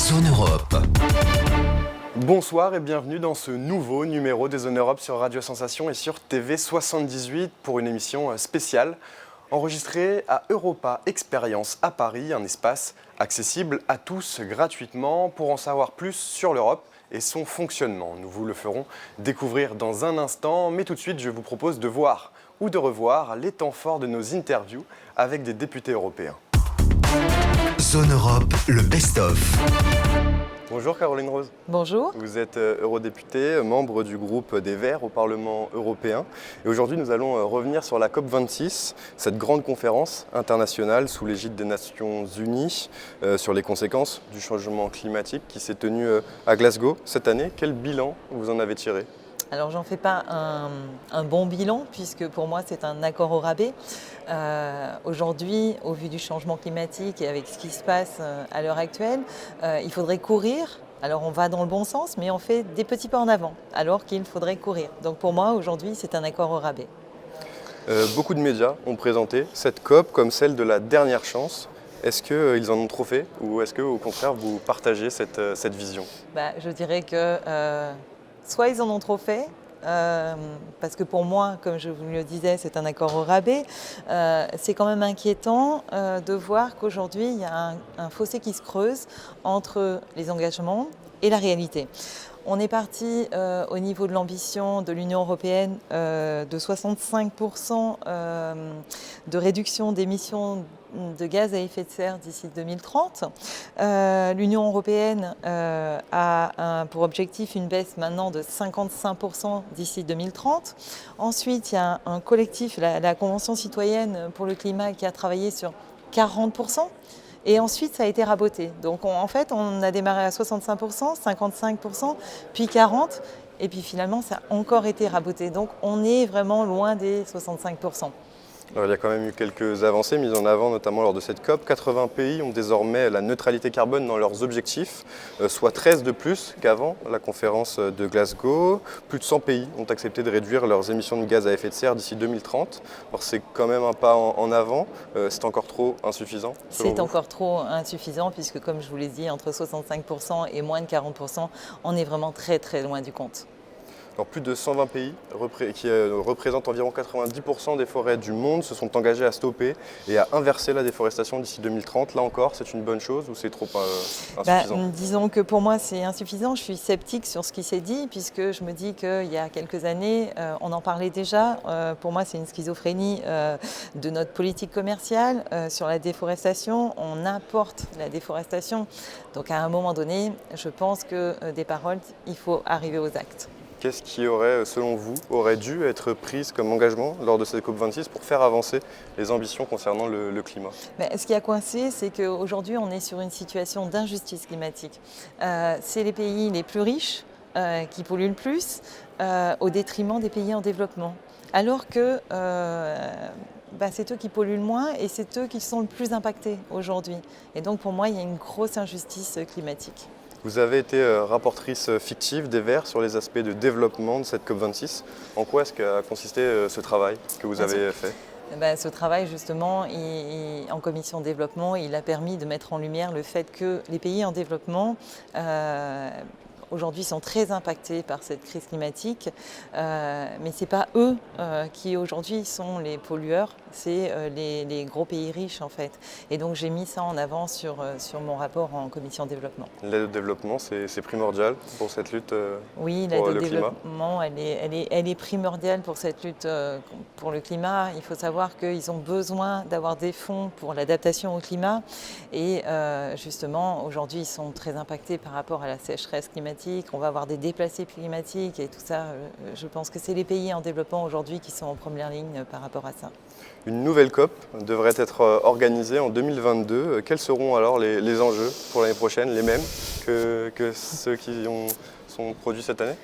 Zone Europe. Bonsoir et bienvenue dans ce nouveau numéro des Zone Europe sur Radio Sensation et sur TV 78 pour une émission spéciale enregistrée à Europa Experience à Paris, un espace accessible à tous gratuitement. Pour en savoir plus sur l'Europe et son fonctionnement, nous vous le ferons découvrir dans un instant, mais tout de suite je vous propose de voir ou de revoir les temps forts de nos interviews avec des députés européens. Zone Europe, le best-of. Bonjour Caroline Rose. Bonjour. Vous êtes eurodéputée, membre du groupe des Verts au Parlement européen. Et aujourd'hui, nous allons revenir sur la COP26, cette grande conférence internationale sous l'égide des Nations Unies sur les conséquences du changement climatique qui s'est tenue à Glasgow cette année. Quel bilan vous en avez tiré ? Alors j'en fais pas un bon bilan puisque pour moi c'est un accord au rabais. Aujourd'hui, au vu du changement climatique et avec ce qui se passe à l'heure actuelle, il faudrait courir. Alors on va dans le bon sens, mais on fait des petits pas en avant, alors qu'il faudrait courir. Donc pour moi, aujourd'hui, c'est un accord au rabais. Beaucoup de médias ont présenté cette COP comme celle de la dernière chance. Est-ce qu'ils en ont trop fait ou est-ce qu'au contraire, vous partagez cette vision ? Je dirais que soit ils en ont trop fait, parce que pour moi, comme je vous le disais, c'est un accord au rabais. C'est quand même inquiétant de voir qu'aujourd'hui, il y a un fossé qui se creuse entre les engagements et la réalité. On est parti au niveau de l'ambition de l'Union européenne de 65% de réduction d'émissions de gaz à effet de serre d'ici 2030. L'Union européenne a pour objectif une baisse maintenant de 55% d'ici 2030. Ensuite, il y a un collectif, la Convention citoyenne pour le climat, qui a travaillé sur 40%. Et ensuite, ça a été raboté. Donc, en fait, on a démarré à 65%, 55%, puis 40%. Et puis finalement, ça a encore été raboté. Donc, on est vraiment loin des 65%. Alors, il y a quand même eu quelques avancées mises en avant, notamment lors de cette COP. 80 pays ont désormais la neutralité carbone dans leurs objectifs, soit 13 de plus qu'avant la conférence de Glasgow. Plus de 100 pays ont accepté de réduire leurs émissions de gaz à effet de serre d'ici 2030. Alors c'est quand même un pas en avant. C'est encore trop insuffisant ? C'est encore trop insuffisant puisque, comme je vous l'ai dit, entre 65% et moins de 40%, on est vraiment très très loin du compte. Alors, plus de 120 pays qui représentent environ 90% des forêts du monde se sont engagés à stopper et à inverser la déforestation d'ici 2030. Là encore, c'est une bonne chose ou c'est trop insuffisant ? Disons que pour moi, c'est insuffisant. Je suis sceptique sur ce qui s'est dit puisque je me dis qu'il y a quelques années, on en parlait déjà. Pour moi, c'est une schizophrénie de notre politique commerciale sur la déforestation. On importe la déforestation. Donc à un moment donné, je pense que des paroles, il faut arriver aux actes. Qu'est-ce qui aurait, selon vous, aurait dû être pris comme engagement lors de cette COP26 pour faire avancer les ambitions concernant le climat ? Ce qui a coincé, c'est qu'aujourd'hui, on est sur une situation d'injustice climatique. C'est les pays les plus riches qui polluent le plus au détriment des pays en développement. Alors que c'est eux qui polluent le moins et c'est eux qui sont le plus impactés aujourd'hui. Et donc pour moi, il y a une grosse injustice climatique. Vous avez été rapportrice fictive des Verts sur les aspects de développement de cette COP26. En quoi est-ce qu'a consisté ce travail que vous avez fait ? Ce travail, justement, en commission développement, il a permis de mettre en lumière le fait que les pays en développement aujourd'hui sont très impactés par cette crise climatique, mais ce n'est pas eux qui aujourd'hui sont les pollueurs, c'est les gros pays riches en fait. Et donc j'ai mis ça en avant sur mon rapport en commission développement. L'aide au développement, c'est primordial pour cette lutte oui, pour le climat ? Oui, l'aide au développement, elle est primordiale pour cette lutte pour le climat. Il faut savoir qu'ils ont besoin d'avoir des fonds pour l'adaptation au climat. Et justement, aujourd'hui, ils sont très impactés par rapport à la sécheresse climatique. On va avoir des déplacés climatiques et tout ça. Je pense que c'est les pays en développement aujourd'hui qui sont en première ligne par rapport à ça. Une nouvelle COP devrait être organisée en 2022. Quels seront alors les enjeux pour l'année prochaine, les mêmes que ceux qui sont produits cette année ?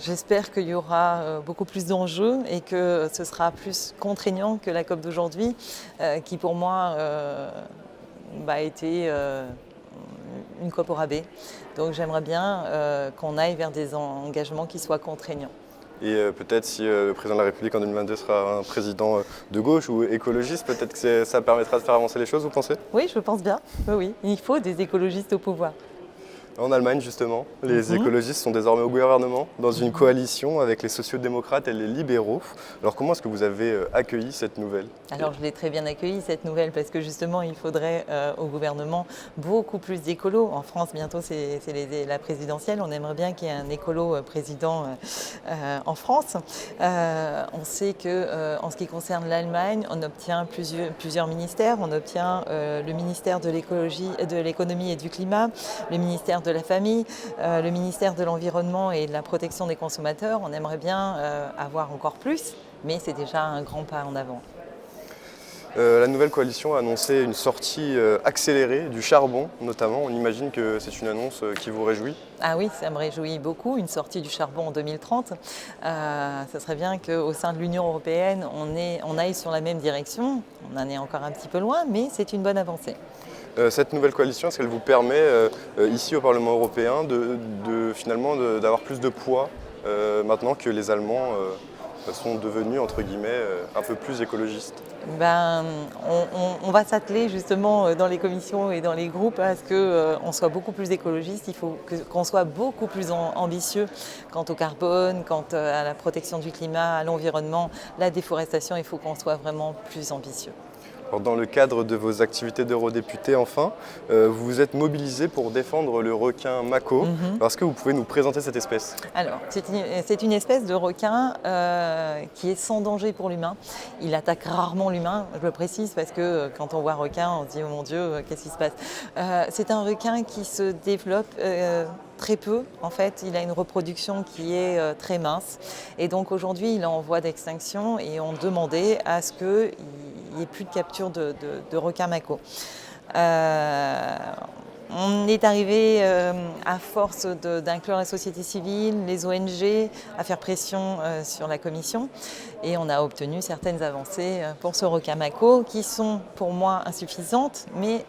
J'espère qu'il y aura beaucoup plus d'enjeux et que ce sera plus contraignant que la COP d'aujourd'hui, qui pour moi a été une COP au rabais. Donc j'aimerais bien qu'on aille vers des engagements qui soient contraignants. Et peut-être si le président de la République en 2022 sera un président de gauche ou écologiste, peut-être que ça permettra de faire avancer les choses, vous pensez? Oui, je pense bien. Oui, oui. Il faut des écologistes au pouvoir. En Allemagne, justement, les Mhm. écologistes sont désormais au gouvernement, dans une coalition avec les sociaux-démocrates et les libéraux. Alors comment est-ce que vous avez accueilli cette nouvelle? Alors je l'ai très bien accueilli cette nouvelle parce que justement il faudrait au gouvernement beaucoup plus d'écolos. En France bientôt c'est la présidentielle, on aimerait bien qu'il y ait un écolo président en France. On sait que en ce qui concerne l'Allemagne, on obtient plusieurs ministères. On obtient le ministère de l'écologie, de l'économie et du climat, le ministère de la famille, le ministère de l'environnement et de la protection des consommateurs. On aimerait bien avoir encore plus, mais c'est déjà un grand pas en avant. La nouvelle coalition a annoncé une sortie accélérée du charbon, notamment. On imagine que c'est une annonce qui vous réjouit. Ah oui, ça me réjouit beaucoup, une sortie du charbon en 2030. Ça serait bien qu'au sein de l'Union européenne, on aille sur la même direction. On en est encore un petit peu loin, mais c'est une bonne avancée. Cette nouvelle coalition, est-ce qu'elle vous permet, ici au Parlement européen, finalement d'avoir plus de poids maintenant que les Allemands sont devenus, entre guillemets, un peu plus écologistes? Ben, on va s'atteler justement dans les commissions et dans les groupes à ce qu'on soit beaucoup plus écologiste. Il faut qu'on soit beaucoup plus ambitieux quant au carbone, quant à la protection du climat, à l'environnement, la déforestation. Il faut qu'on soit vraiment plus ambitieux. Alors, dans le cadre de vos activités d'eurodéputé, enfin, vous vous êtes mobilisé pour défendre le requin mako. Alors, est-ce que vous pouvez nous présenter cette espèce? Alors, c'est une espèce de requin qui est sans danger pour l'humain. Il attaque rarement l'humain, je le précise, parce que quand on voit requin, on se dit « Oh mon Dieu, qu'est-ce qui se passe ?» C'est un requin qui se développe très peu. En fait, il a une reproduction qui est très mince. Et donc aujourd'hui, il est en voie d'extinction et on demandait à ce qu'il n'y ait plus de capture de requins mako. On est arrivé à force d'inclure la société civile, les ONG, à faire pression sur la Commission et on a obtenu certaines avancées pour ce requin mako qui sont pour moi insuffisantes, mais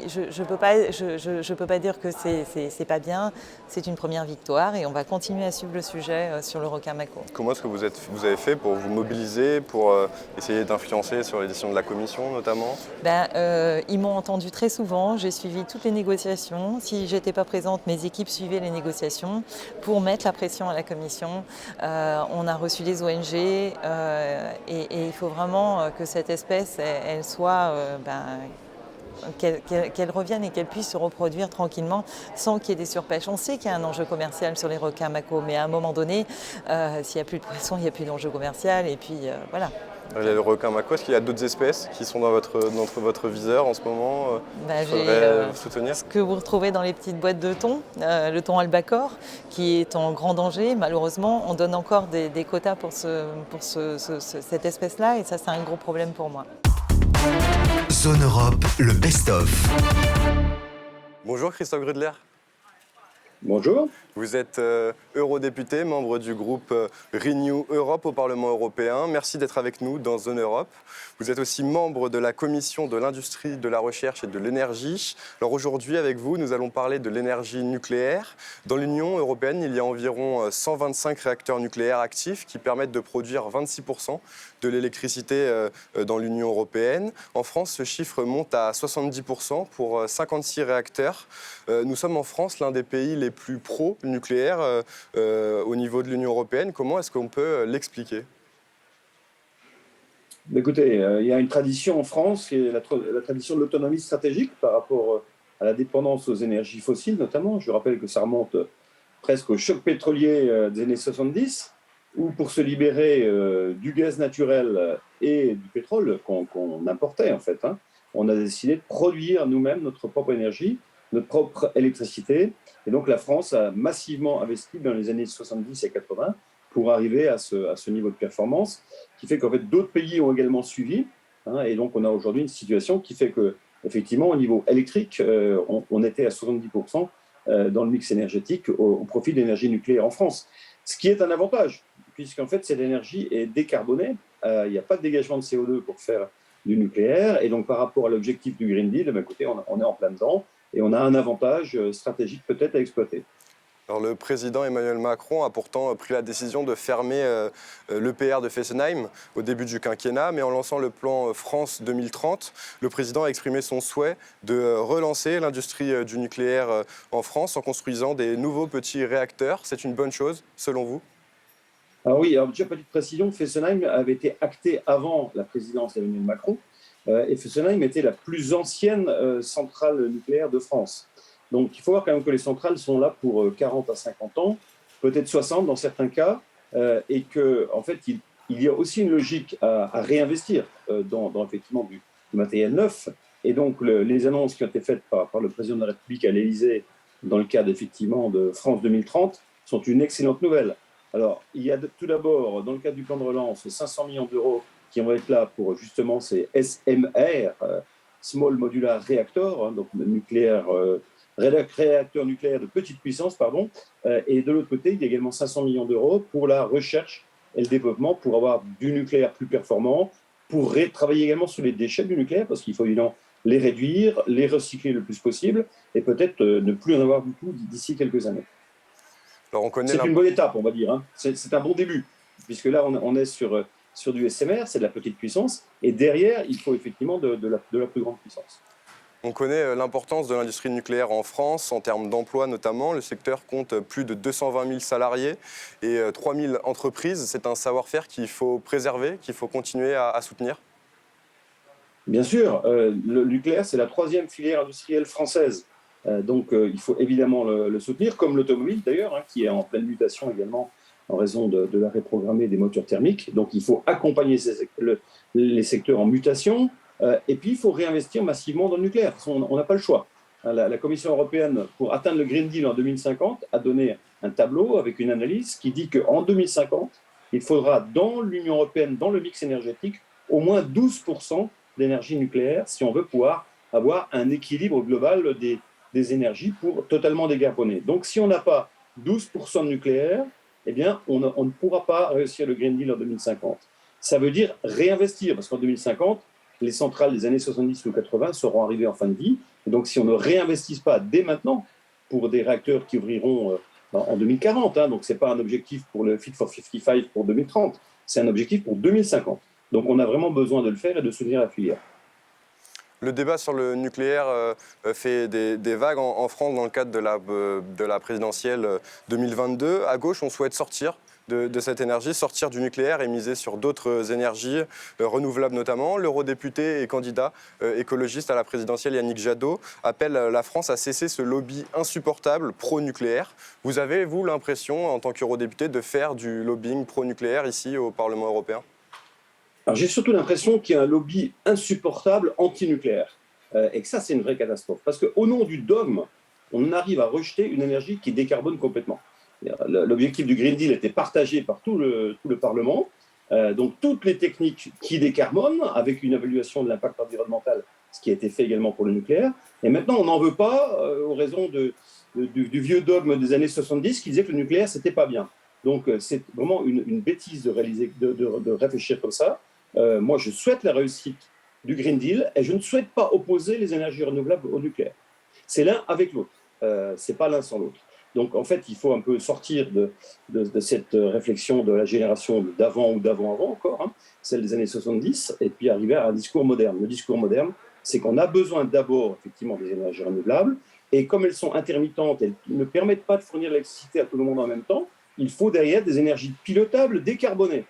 je ne peux pas dire que c'est pas bien. C'est une première victoire et on va continuer à suivre le sujet sur le requin mako. Comment est-ce que vous avez fait pour vous mobiliser, pour essayer d'influencer sur les décisions de la Commission notamment? Ils m'ont entendu très souvent, j'ai suivi toutes les négociations. Si je n'étais pas présente, mes équipes suivaient les négociations pour mettre la pression à la Commission. On a reçu les ONG et il faut vraiment que cette espèce elle soit... qu'elle revienne et qu'elle puisse se reproduire tranquillement sans qu'il y ait des surpêches. On sait qu'il y a un enjeu commercial sur les requins mako, mais à un moment donné, s'il n'y a plus de poissons, il n'y a plus d'enjeu commercial et puis voilà. Il y a le requin mako. Est-ce qu'il y a d'autres espèces qui sont dans votre viseur en ce moment qu'il faudrait soutenir? Ce que vous retrouvez dans les petites boîtes de thon, le thon albacore, qui est en grand danger. Malheureusement, on donne encore des quotas pour cette espèce-là et ça, c'est un gros problème pour moi. Zone Europe, le best-of. Bonjour Christophe Grudler. Bonjour. Vous êtes eurodéputé, membre du groupe Renew Europe au Parlement européen. Merci d'être avec nous dans Zone Europe. Vous êtes aussi membre de la Commission de l'industrie, de la recherche et de l'énergie. Alors aujourd'hui, avec vous, nous allons parler de l'énergie nucléaire. Dans l'Union européenne, il y a environ 125 réacteurs nucléaires actifs qui permettent de produire 26% de l'électricité dans l'Union européenne. En France, ce chiffre monte à 70% pour 56 réacteurs. Nous sommes en France l'un des pays les plus pro-nucléaires au niveau de l'Union européenne. Comment est-ce qu'on peut l'expliquer ? Écoutez, il y a une tradition en France, qui est la tradition de l'autonomie stratégique par rapport à la dépendance aux énergies fossiles notamment. Je rappelle que ça remonte presque au choc pétrolier des années 70, où pour se libérer du gaz naturel et du pétrole qu'on importait en fait, on a décidé de produire nous-mêmes notre propre énergie, notre propre électricité. Et donc la France a massivement investi dans les années 70 et 80 pour arriver à ce niveau de performance, qui fait qu'en fait d'autres pays ont également suivi. Et donc on a aujourd'hui une situation qui fait que, effectivement, au niveau électrique, on était à 70% dans le mix énergétique au profit de l'énergie nucléaire en France. Ce qui est un avantage, puisqu'en fait cette énergie est décarbonée. Il n'y a pas de dégagement de CO2 pour faire du nucléaire. Et donc par rapport à l'objectif du Green Deal, écoutez, on est en plein dedans et on a un avantage stratégique peut-être à exploiter. Alors, le président Emmanuel Macron a pourtant pris la décision de fermer l'EPR de Fessenheim au début du quinquennat, mais en lançant le plan France 2030, le président a exprimé son souhait de relancer l'industrie du nucléaire en France en construisant des nouveaux petits réacteurs. C'est une bonne chose, selon vous? Alors oui, alors déjà petite précision, Fessenheim avait été acté avant la présidence d'Emmanuel Macron, et Fessenheim était la plus ancienne centrale nucléaire de France. Donc il faut voir quand même que les centrales sont là pour 40 à 50 ans, peut-être 60 dans certains cas, et qu'en fait il y a aussi une logique à réinvestir dans effectivement du matériel neuf. Et donc les annonces qui ont été faites par le président de la République à l'Élysée dans le cadre effectivement de France 2030 sont une excellente nouvelle. Alors il y a tout d'abord dans le cadre du plan de relance 500 millions d'euros qui vont être là pour justement ces SMR, Small Modular Reactor, donc nucléaire. Réacteurs nucléaires de petite puissance, pardon, et de l'autre côté, il y a également 500 millions d'euros pour la recherche et le développement, pour avoir du nucléaire plus performant, pour travailler également sur les déchets du nucléaire, parce qu'il faut évidemment les réduire, les recycler le plus possible, et peut-être ne plus en avoir du tout d'ici quelques années. Alors, c'est une bonne étape, on va dire. Hein. C'est un bon début, puisque là, on est sur du SMR, c'est de la petite puissance, et derrière, il faut effectivement de la plus grande puissance. On connaît l'importance de l'industrie nucléaire en France, en termes d'emploi notamment. Le secteur compte plus de 220 000 salariés et 3 000 entreprises. C'est un savoir-faire qu'il faut préserver, qu'il faut continuer à soutenir. Bien sûr, le nucléaire, c'est la troisième filière industrielle française. Donc il faut évidemment le soutenir, comme l'automobile d'ailleurs, hein, qui est en pleine mutation également en raison de l'arrêt programmé des moteurs thermiques. Donc il faut accompagner les secteurs en mutation. Et puis, il faut réinvestir massivement dans le nucléaire. On n'a pas le choix. La Commission européenne, pour atteindre le Green Deal en 2050, a donné un tableau avec une analyse qui dit qu'en 2050, il faudra dans l'Union européenne, dans le mix énergétique, au moins 12% d'énergie nucléaire si on veut pouvoir avoir un équilibre global des énergies pour totalement décarboner. Donc, si on n'a pas 12% de nucléaire, eh bien, on ne pourra pas réussir le Green Deal en 2050. Ça veut dire réinvestir, parce qu'en 2050, les centrales des années 70 ou 80 seront arrivées en fin de vie. Et donc, si on ne réinvestit pas dès maintenant pour des réacteurs qui ouvriront en 2040, hein, donc ce n'est pas un objectif pour le Fit for 55 pour 2030, c'est un objectif pour 2050. Donc, on a vraiment besoin de le faire et de soutenir la filière. Le débat sur le nucléaire fait des vagues en France dans le cadre de la présidentielle 2022. À gauche, on souhaite sortir de cette énergie, sortir du nucléaire et miser sur d'autres énergies renouvelables notamment. L'eurodéputé et candidat écologiste à la présidentielle Yannick Jadot appelle la France à cesser ce lobby insupportable pro-nucléaire. Vous avez, vous, l'impression, en tant qu'eurodéputé, de faire du lobbying pro-nucléaire ici au Parlement européen ? Alors, j'ai surtout l'impression qu'il y a un lobby insupportable anti-nucléaire. Et que ça, c'est une vraie catastrophe. Parce qu'au nom du dogme, on arrive à rejeter une énergie qui décarbone complètement. L'objectif du Green Deal était partagé par tout le Parlement. Donc, toutes les techniques qui décarbonent, avec une évaluation de l'impact environnemental, ce qui a été fait également pour le nucléaire. Et maintenant, on n'en veut pas, aux raisons du vieux dogme des années 70 qui disait que le nucléaire, c'était pas bien. Donc, c'est vraiment une bêtise de réfléchir comme ça. Moi, je souhaite la réussite du Green Deal et je ne souhaite pas opposer les énergies renouvelables au nucléaire. C'est l'un avec l'autre, c'est pas l'un sans l'autre. Donc, en fait, il faut un peu sortir de cette réflexion de la génération d'avant ou d'avant-avant encore, hein, celle des années 70, et puis arriver à un discours moderne. Le discours moderne, c'est qu'on a besoin d'abord, effectivement, des énergies renouvelables, et comme elles sont intermittentes, elles ne permettent pas de fournir l'électricité à tout le monde en même temps, il faut derrière des énergies pilotables décarbonées.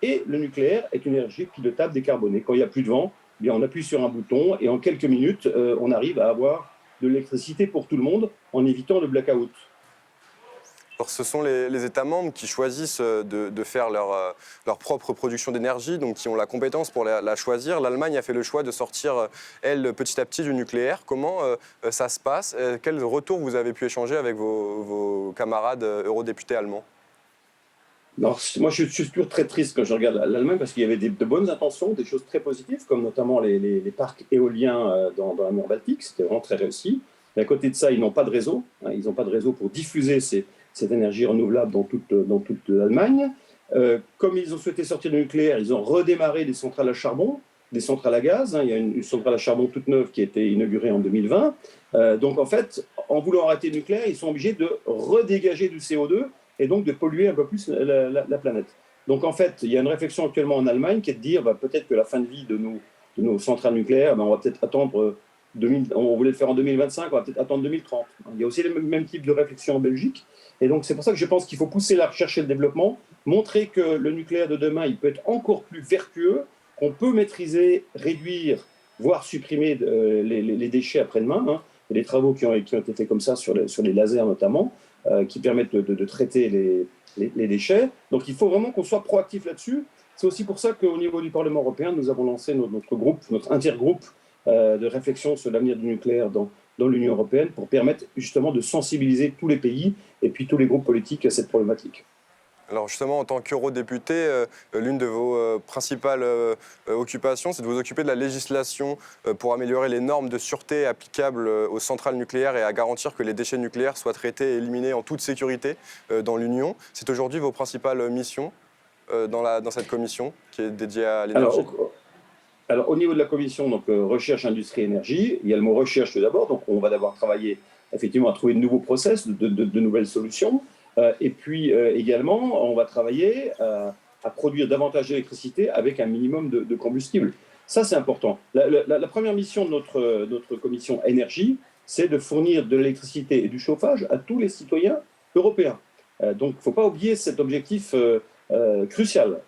Et le nucléaire est une énergie pilotable décarbonée. Quand il n'y a plus de vent, eh bien on appuie sur un bouton, et en quelques minutes, on arrive à avoir de l'électricité pour tout le monde en évitant le blackout. Alors, ce sont les États membres qui choisissent de faire leur propre production d'énergie, donc qui ont la compétence pour la choisir. L'Allemagne a fait le choix de sortir, elle, petit à petit du nucléaire. Comment ça se passe ? Quel retour vous avez pu échanger avec vos camarades eurodéputés allemands ? Alors, moi, je suis toujours très triste quand je regarde l'Allemagne parce qu'il y avait de bonnes intentions, des choses très positives, comme notamment les parcs éoliens dans la mer Baltique. C'était vraiment très réussi. Mais à côté de ça, ils n'ont pas de réseau. Hein, ils n'ont pas de réseau pour diffuser cette énergie renouvelable dans toute l'Allemagne. Comme ils ont souhaité sortir du nucléaire, ils ont redémarré des centrales à charbon. des centrales à gaz. Il y a une centrale à charbon toute neuve qui a été inaugurée en 2020. Donc en fait, en voulant arrêter le nucléaire, ils sont obligés de redégager du CO2 et donc de polluer un peu plus la planète. Donc en fait, il y a une réflexion actuellement en Allemagne qui est de dire peut-être que la fin de vie de nos centrales nucléaires, on va peut-être attendre, on voulait le faire en 2025, on va peut-être attendre 2030. Il y a aussi le même type de réflexion en Belgique. Et donc c'est pour ça que je pense qu'il faut pousser la recherche et le développement, montrer que le nucléaire de demain, il peut être encore plus vertueux, qu'on peut maîtriser, réduire, voire supprimer les déchets après-demain. Il y a des travaux qui ont été faits comme ça sur les lasers notamment, qui permettent de traiter les déchets. Donc il faut vraiment qu'on soit proactif là-dessus. C'est aussi pour ça qu'au niveau du Parlement européen, nous avons lancé notre intergroupe de réflexion sur l'avenir du nucléaire dans l'Union européenne pour permettre justement de sensibiliser tous les pays et puis tous les groupes politiques à cette problématique. Alors justement, en tant qu'eurodéputé, l'une de vos principales occupations, c'est de vous occuper de la législation pour améliorer les normes de sûreté applicables aux centrales nucléaires et à garantir que les déchets nucléaires soient traités et éliminés en toute sécurité dans l'Union. C'est aujourd'hui vos principales missions dans cette commission qui est dédiée à l'énergie. Alors, au niveau de la commission, donc recherche, industrie, énergie, il y a le mot recherche tout d'abord. Donc, on va d'abord travailler effectivement à trouver de nouveaux process, de nouvelles solutions. Et puis également, on va travailler à produire davantage d'électricité avec un minimum de combustible. Ça, c'est important. La première mission de notre commission énergie, c'est de fournir de l'électricité et du chauffage à tous les citoyens européens. Donc, il ne faut pas oublier cet objectif crucial.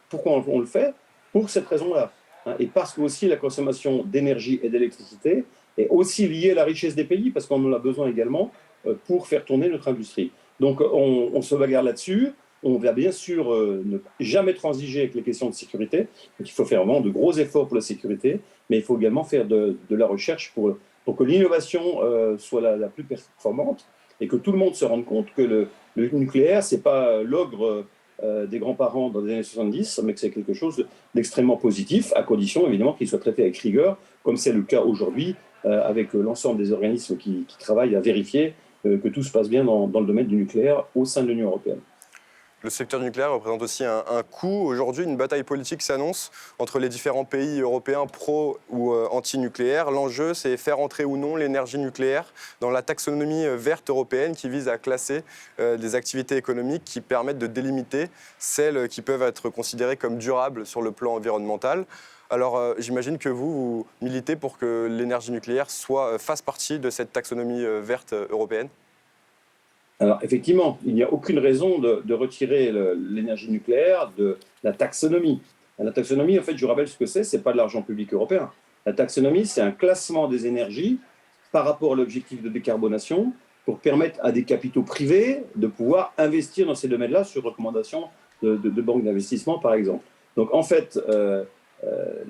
Pourquoi on le fait? Pour cette raison-là. Et parce que aussi la consommation d'énergie et d'électricité est aussi liée à la richesse des pays, parce qu'on en a besoin également pour faire tourner notre industrie. Donc on se bagarre là-dessus. On va bien sûr ne jamais transiger avec les questions de sécurité. Donc il faut faire vraiment de gros efforts pour la sécurité, mais il faut également faire de la recherche pour que l'innovation soit la plus performante et que tout le monde se rende compte que le nucléaire, ce n'est pas l'ogre des grands-parents dans les années 70, mais que c'est quelque chose d'extrêmement positif, à condition évidemment qu'il soit traité avec rigueur, comme c'est le cas aujourd'hui avec l'ensemble des organismes qui travaillent à vérifier que tout se passe bien dans le domaine du nucléaire au sein de l'Union européenne. Le secteur nucléaire représente aussi un coût. Aujourd'hui, une bataille politique s'annonce entre les différents pays européens pro ou anti-nucléaires. L'enjeu, c'est faire entrer ou non l'énergie nucléaire dans la taxonomie verte européenne qui vise à classer des activités économiques qui permettent de délimiter celles qui peuvent être considérées comme durables sur le plan environnemental. Alors, j'imagine que vous militez pour que l'énergie nucléaire fasse partie de cette taxonomie verte européenne. Alors, effectivement, il n'y a aucune raison de retirer l'énergie nucléaire de la taxonomie. La taxonomie, en fait, je vous rappelle ce que c'est pas de l'argent public européen. La taxonomie, c'est un classement des énergies par rapport à l'objectif de décarbonation pour permettre à des capitaux privés de pouvoir investir dans ces domaines-là sur recommandation de banques d'investissement, par exemple. Donc, en fait,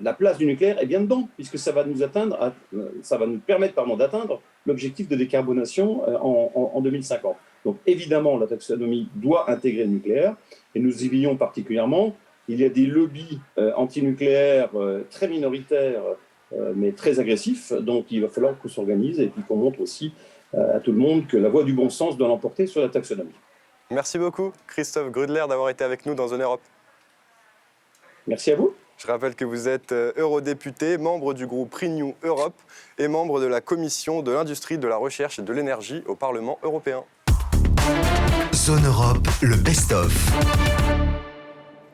la place du nucléaire est bien dedans, puisque ça va nous permettre d'atteindre l'objectif de décarbonation en 2050. Donc évidemment, la taxonomie doit intégrer le nucléaire, et nous y veillons particulièrement. Il y a des lobbies antinucléaires très minoritaires, mais très agressifs, donc il va falloir qu'on s'organise et puis qu'on montre aussi à tout le monde que la voie du bon sens doit l'emporter sur la taxonomie. Merci beaucoup, Christophe Grudler, d'avoir été avec nous dans Zone Europe. Merci à vous. Je rappelle que vous êtes eurodéputé, membre du groupe Renew Europe et membre de la Commission de l'Industrie, de la Recherche et de l'Énergie au Parlement européen. Zone Europe, le best-of.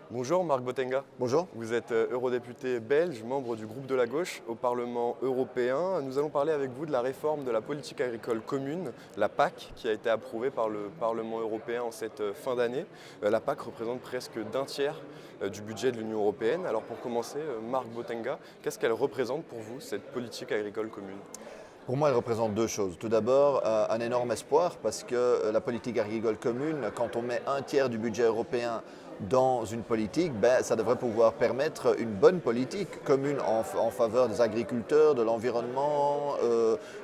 Bonjour Marc Botenga. Bonjour. Vous êtes eurodéputé belge, membre du groupe de la gauche au Parlement européen. Nous allons parler avec vous de la réforme de la politique agricole commune, la PAC, qui a été approuvée par le Parlement européen en cette fin d'année. La PAC représente presque d'un tiers du budget de l'Union européenne. Alors pour commencer, Marc Botenga, qu'est-ce qu'elle représente pour vous, cette politique agricole commune ? Pour moi, elle représente deux choses. Tout d'abord, un énorme espoir parce que la politique agricole commune, quand on met un tiers du budget européen dans une politique, ça devrait pouvoir permettre une bonne politique commune en faveur des agriculteurs, de l'environnement,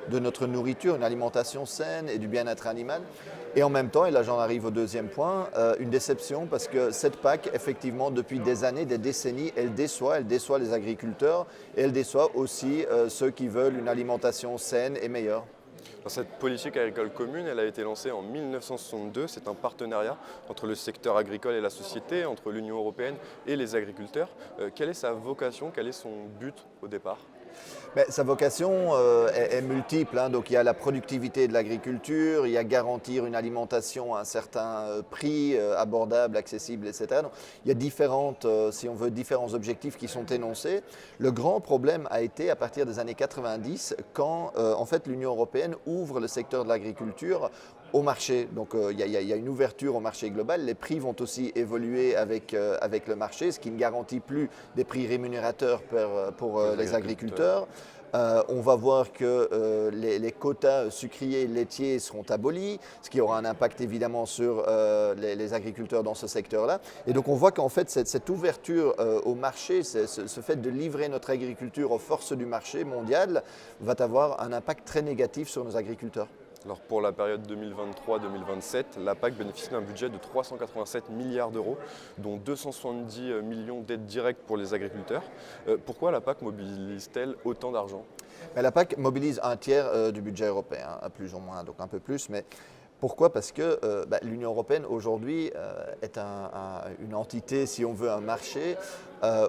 de notre nourriture, une alimentation saine et du bien-être animal. Et en même temps, et là j'en arrive au deuxième point, une déception parce que cette PAC, effectivement, depuis des années, des décennies, elle déçoit les agriculteurs et elle déçoit aussi ceux qui veulent une alimentation saine et meilleure. Cette politique agricole commune, elle a été lancée en 1962. C'est un partenariat entre le secteur agricole et la société, entre l'Union européenne et les agriculteurs. Quelle est sa vocation, quel est son but au départ ? Sa vocation est multiple, hein. Donc il y a la productivité de l'agriculture, il y a garantir une alimentation à un certain prix abordable, accessible, etc. Donc, il y a différents objectifs qui sont énoncés. Le grand problème a été à partir des années 90 quand en fait l'Union européenne ouvre le secteur de l'agriculture au marché. Donc il y a une ouverture au marché global. Les prix vont aussi évoluer avec le marché, ce qui ne garantit plus des prix rémunérateurs pour les agriculteurs. On va voir que les quotas sucriers et laitiers seront abolis, ce qui aura un impact évidemment sur les agriculteurs dans ce secteur-là. Et donc on voit qu'en fait cette ouverture au marché, ce fait de livrer notre agriculture aux forces du marché mondial va avoir un impact très négatif sur nos agriculteurs. Alors pour la période 2023-2027, la PAC bénéficie d'un budget de 387 milliards d'euros, dont 270 millions d'aides directes pour les agriculteurs. Pourquoi la PAC mobilise-t-elle autant d'argent ? La PAC mobilise un tiers du budget européen, plus ou moins, donc un peu plus. Mais pourquoi ? Parce que l'Union européenne aujourd'hui est une entité, si on veut, un marché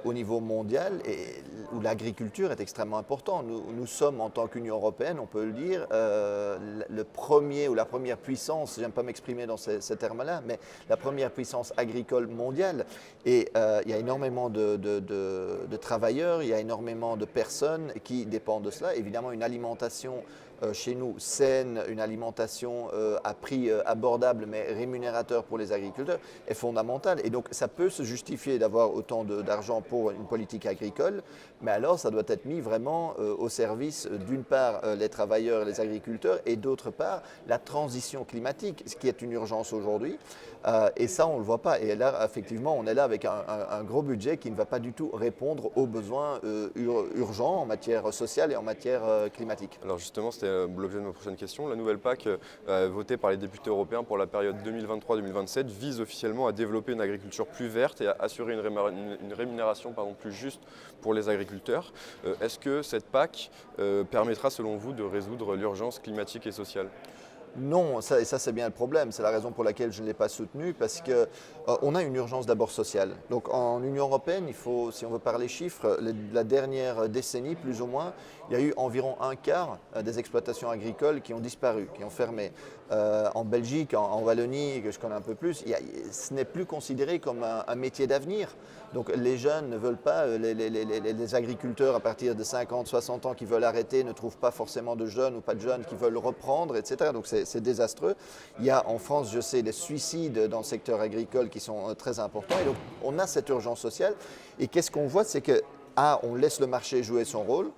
au niveau mondial où l'agriculture est extrêmement importante. Nous sommes, en tant qu'Union européenne, on peut le dire, le premier ou la première puissance, j'aime pas m'exprimer dans ces termes-là, mais la première puissance agricole mondiale. Et il y a énormément de travailleurs, il y a énormément de personnes qui dépendent de cela. Évidemment, une alimentation chez nous saine, une alimentation à prix abordable mais rémunérateur pour les agriculteurs est fondamentale. Et donc ça peut se justifier d'avoir autant d'argent pour une politique agricole, mais alors ça doit être mis vraiment au service d'une part les travailleurs et les agriculteurs et d'autre part la transition climatique, ce qui est une urgence aujourd'hui. Et ça on ne le voit pas. Et là effectivement on est là avec un gros budget qui ne va pas du tout répondre aux besoins urgents en matière sociale et en matière climatique. Alors justement c'était l'objet de ma prochaine question. La nouvelle PAC votée par les députés européens pour la période 2023-2027 vise officiellement à développer une agriculture plus verte et à assurer une rémunération plus juste pour les agriculteurs. Est-ce que cette PAC permettra selon vous de résoudre l'urgence climatique et sociale ? Non, ça c'est bien le problème. C'est la raison pour laquelle je ne l'ai pas soutenu, parce qu'on a une urgence d'abord sociale. Donc en Union européenne, il faut, si on veut parler chiffres, la dernière décennie, plus ou moins, il y a eu environ un quart des exploitations agricoles qui ont disparu, qui ont fermé. En Belgique, en Wallonie, que je connais un peu plus, ce n'est plus considéré comme un métier d'avenir. Donc les jeunes ne veulent pas, les agriculteurs à partir de 50, 60 ans qui veulent arrêter ne trouvent pas forcément de jeunes ou pas de jeunes qui veulent reprendre, etc. Donc c'est désastreux. Il y a en France, je sais, des suicides dans le secteur agricole qui sont très importants. Et donc on a cette urgence sociale. Et qu'est-ce qu'on voit, c'est que, on laisse le marché jouer son rôle.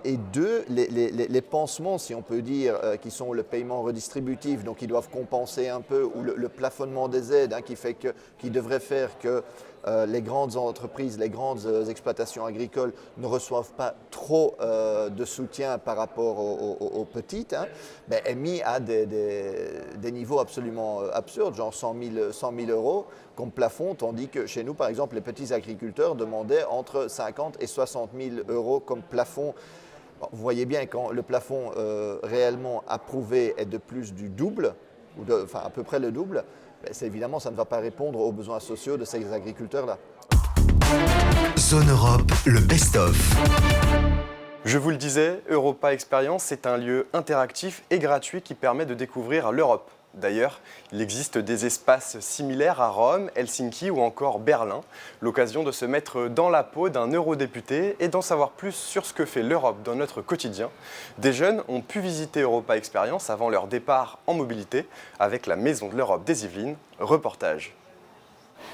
Et deux, les pansements, si on peut dire, qui sont le paiement redistributif, donc qui doivent compenser un peu, ou le plafonnement des aides, qui devrait faire que les grandes entreprises, les grandes exploitations agricoles ne reçoivent pas trop de soutien par rapport aux petites, est mis à des niveaux absolument absurdes, genre 100 000 euros comme plafond, tandis que chez nous, par exemple, les petits agriculteurs demandaient entre 50 et 60 000 euros comme plafond. Bon, vous voyez bien quand le plafond réellement approuvé est de plus du double, enfin à peu près le double, évidemment ça ne va pas répondre aux besoins sociaux de ces agriculteurs-là. Zone Europe, le best-of. Je vous le disais, Europa Experience, c'est un lieu interactif et gratuit qui permet de découvrir l'Europe. D'ailleurs, il existe des espaces similaires à Rome, Helsinki ou encore Berlin. L'occasion de se mettre dans la peau d'un eurodéputé et d'en savoir plus sur ce que fait l'Europe dans notre quotidien. Des jeunes ont pu visiter Europa Experience avant leur départ en mobilité avec la Maison de l'Europe des Yvelines. Reportage.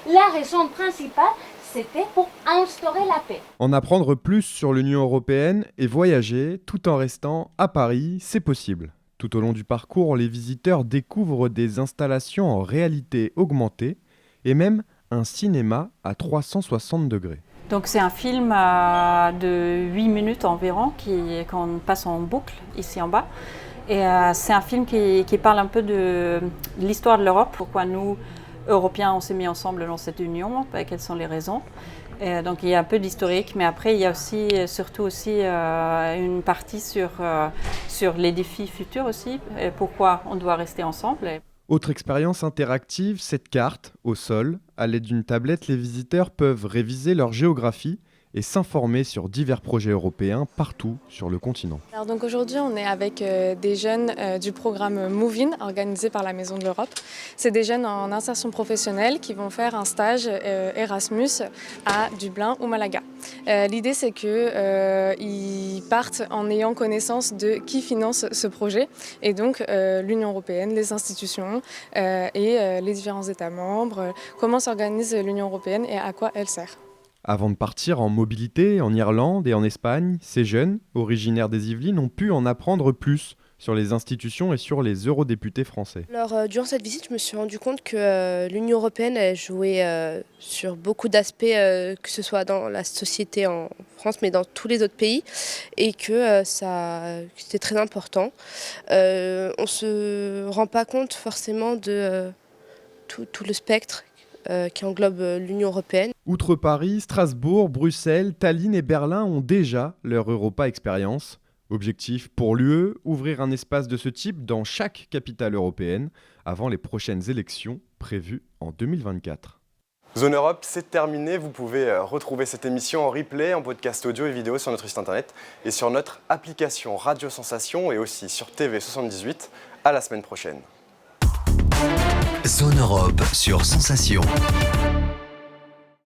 La raison principale, c'était pour instaurer la paix. En apprendre plus sur l'Union européenne et voyager tout en restant à Paris, c'est possible. Tout au long du parcours, les visiteurs découvrent des installations en réalité augmentée et même un cinéma à 360 degrés. Donc c'est un film de 8 minutes environ qu'on passe en boucle ici en bas. Et c'est un film qui parle un peu de l'histoire de l'Europe, pourquoi nous, Européens, on s'est mis ensemble dans cette union, quelles sont les raisons. Et donc il y a un peu d'historique, mais après il y a aussi, surtout aussi une partie sur les défis futurs aussi, et pourquoi on doit rester ensemble. Autre expérience interactive, cette carte, au sol. À l'aide d'une tablette, les visiteurs peuvent réviser leur géographie et s'informer sur divers projets européens partout sur le continent. Alors donc aujourd'hui, on est avec des jeunes du programme Move In, organisé par la Maison de l'Europe. C'est des jeunes en insertion professionnelle qui vont faire un stage Erasmus à Dublin ou Malaga. L'idée, c'est qu'ils partent en ayant connaissance de qui finance ce projet, et donc l'Union européenne, les institutions et les différents États membres, comment s'organise l'Union européenne et à quoi elle sert. Avant de partir en mobilité en Irlande et en Espagne, ces jeunes, originaires des Yvelines, ont pu en apprendre plus sur les institutions et sur les eurodéputés français. Alors, durant cette visite, je me suis rendu compte que l'Union européenne a joué sur beaucoup d'aspects, que ce soit dans la société en France, mais dans tous les autres pays, et que c'était très important. On ne se rend pas compte forcément de tout le spectre qui englobe l'Union européenne. Outre Paris, Strasbourg, Bruxelles, Tallinn et Berlin ont déjà leur Europa Experience. Objectif pour l'UE, ouvrir un espace de ce type dans chaque capitale européenne avant les prochaines élections prévues en 2024. Zone Europe, c'est terminé. Vous pouvez retrouver cette émission en replay, en podcast audio et vidéo sur notre site internet et sur notre application Radio Sensation et aussi sur TV78. À la semaine prochaine. Zone Europe sur Sensation.